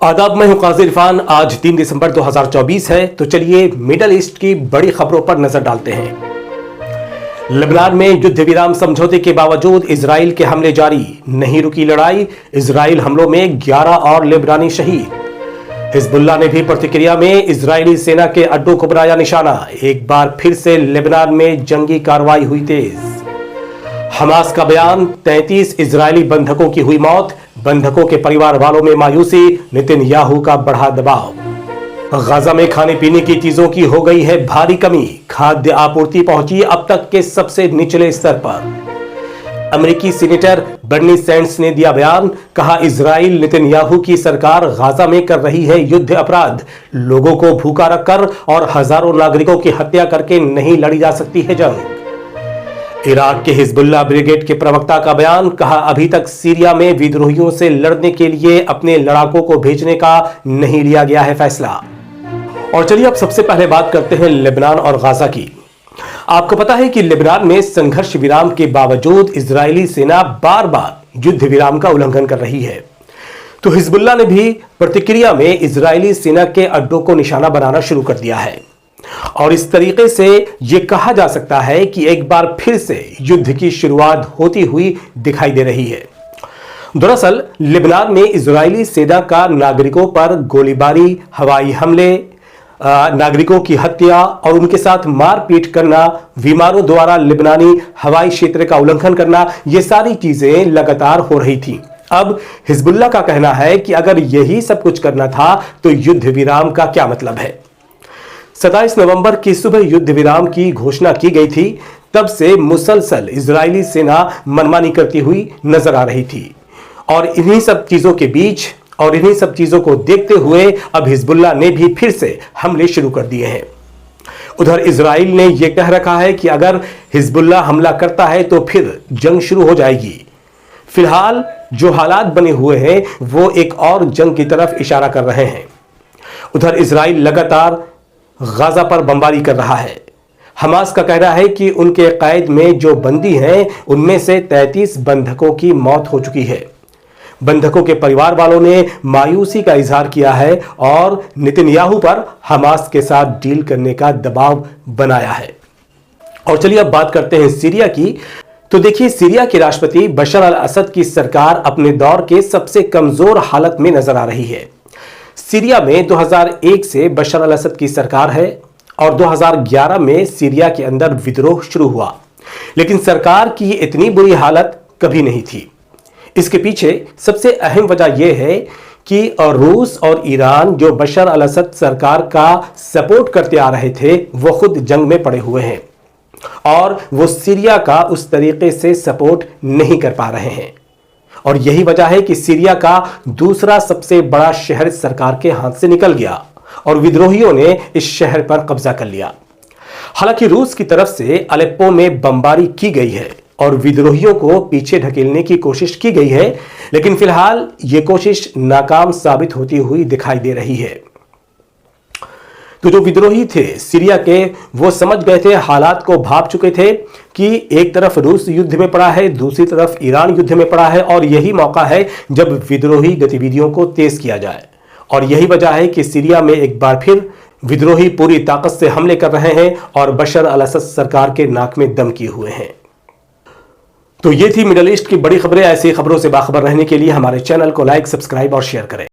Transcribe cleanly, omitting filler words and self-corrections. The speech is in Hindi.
आदाब, मैं हूं काजी इरफान। आज 3 दिसंबर 2024 है, तो चलिए मिडल ईस्ट की बड़ी खबरों पर नजर डालते हैं। लेबनान में युद्ध विराम समझौते के बावजूद इजराइल के हमले जारी, नहीं रुकी लड़ाई। इजराइल हमलों में 11 और लेबनानी शहीद। हिजबुल्लाह ने भी प्रतिक्रिया में इजरायली सेना के अड्डों को बनाया निशाना। एक बार फिर से लेबनान में जंगी कार्रवाई हुई तेज। हमास का बयान, 33 इजरायली बंधकों की हुई मौत, बंधकों के परिवार वालों में मायूसी, नेतन्याहू का बढ़ा दबाव। गाजा में खाने पीने की चीजों की हो गई है भारी कमी, खाद्य आपूर्ति पहुंची अब तक के सबसे निचले स्तर पर। अमेरिकी सीनेटर बर्नी सैंडर्स ने दिया बयान, कहा इजराइल नेतन्याहू की सरकार गाजा में कर रही है युद्ध अपराध, लोगों को भूखा रखकर और हजारों नागरिकों की हत्या करके नहीं लड़ी जा सकती है जंग। इराक के हिजबुल्लाह ब्रिगेड के प्रवक्ता का बयान, कहा अभी तक सीरिया में विद्रोहियों से लड़ने के लिए अपने लड़ाकों को भेजने का नहीं लिया गया है फैसला। और चलिए अब सबसे पहले बात करते हैं लेबनान और गाजा की। आपको पता है कि लेबनान में संघर्ष विराम के बावजूद इजरायली सेना बार बार युद्ध विराम का उल्लंघन कर रही है। तो हिजबुल्लाह ने भी प्रतिक्रिया में इजरायली सेना के अड्डों को निशाना बनाना शुरू कर दिया है और इस तरीके से यह कहा जा सकता है कि एक बार फिर से युद्ध की शुरुआत होती हुई दिखाई दे रही है। दरअसल लेबनान में इजरायली सेना का नागरिकों पर गोलीबारी, हवाई हमले, नागरिकों की हत्या और उनके साथ मारपीट करना, विमानों द्वारा लेबनानी हवाई क्षेत्र का उल्लंघन करना, ये सारी चीजें लगातार हो रही थी। अब हिजबुल्लाह का कहना है कि अगर यही सब कुछ करना था तो युद्ध विराम का क्या मतलब है। 27 नवंबर की सुबह युद्ध विराम की घोषणा की गई थी, तब से मुसलसल इजरायली सेना मनमानी करती हुई नजर आ रही थी और इन्हीं सब चीजों के बीच और इन्हीं सब चीजों को देखते हुए अब हिजबुल्लाह ने भी फिर से हमले शुरू कर दिए हैं। उधर इजराइल ने यह कह रखा है कि अगर हिजबुल्लाह हमला करता है तो फिर जंग शुरू हो जाएगी। फिलहाल जो हालात बने हुए हैं वो एक और जंग की तरफ इशारा कर रहे हैं। उधर इजराइल लगातार गाजा पर बमबारी कर रहा है। हमास का कहना है कि उनके कैद में जो बंदी हैं उनमें से 33 बंधकों की मौत हो चुकी है। बंधकों के परिवार वालों ने मायूसी का इजहार किया है और नेतन्याहू पर हमास के साथ डील करने का दबाव बनाया है। और चलिए अब बात करते हैं सीरिया की। तो देखिए, सीरिया के राष्ट्रपति बशर अल असद की सरकार अपने दौर के सबसे कमजोर हालत में नजर आ रही है। सीरिया में 2001 से बशर अल असद की सरकार है और 2011 में सीरिया के अंदर विद्रोह शुरू हुआ, लेकिन सरकार की इतनी बुरी हालत कभी नहीं थी। इसके पीछे सबसे अहम वजह यह है कि रूस और ईरान, जो बशर अल असद सरकार का सपोर्ट करते आ रहे थे, वो खुद जंग में पड़े हुए हैं और वो सीरिया का उस तरीके से सपोर्ट नहीं कर पा रहे हैं। और यही वजह है कि सीरिया का दूसरा सबसे बड़ा शहर सरकार के हाथ से निकल गया और विद्रोहियों ने इस शहर पर कब्जा कर लिया। हालांकि रूस की तरफ से अलेप्पो में बमबारी की गई है और विद्रोहियों को पीछे ढकेलने की कोशिश की गई है, लेकिन फिलहाल यह कोशिश नाकाम साबित होती हुई दिखाई दे रही है। तो जो विद्रोही थे सीरिया के, वो समझ गए थे, हालात को भांप चुके थे कि एक तरफ रूस युद्ध में पड़ा है, दूसरी तरफ ईरान युद्ध में पड़ा है और यही मौका है जब विद्रोही गतिविधियों को तेज किया जाए। और यही वजह है कि सीरिया में एक बार फिर विद्रोही पूरी ताकत से हमले कर रहे हैं और बशर अल असद सरकार के नाक में दम किए हुए हैं। तो ये थी मिडल ईस्ट की बड़ी खबरें। ऐसी खबरों से बाखबर रहने के लिए हमारे चैनल को लाइक, सब्सक्राइब और शेयर करें।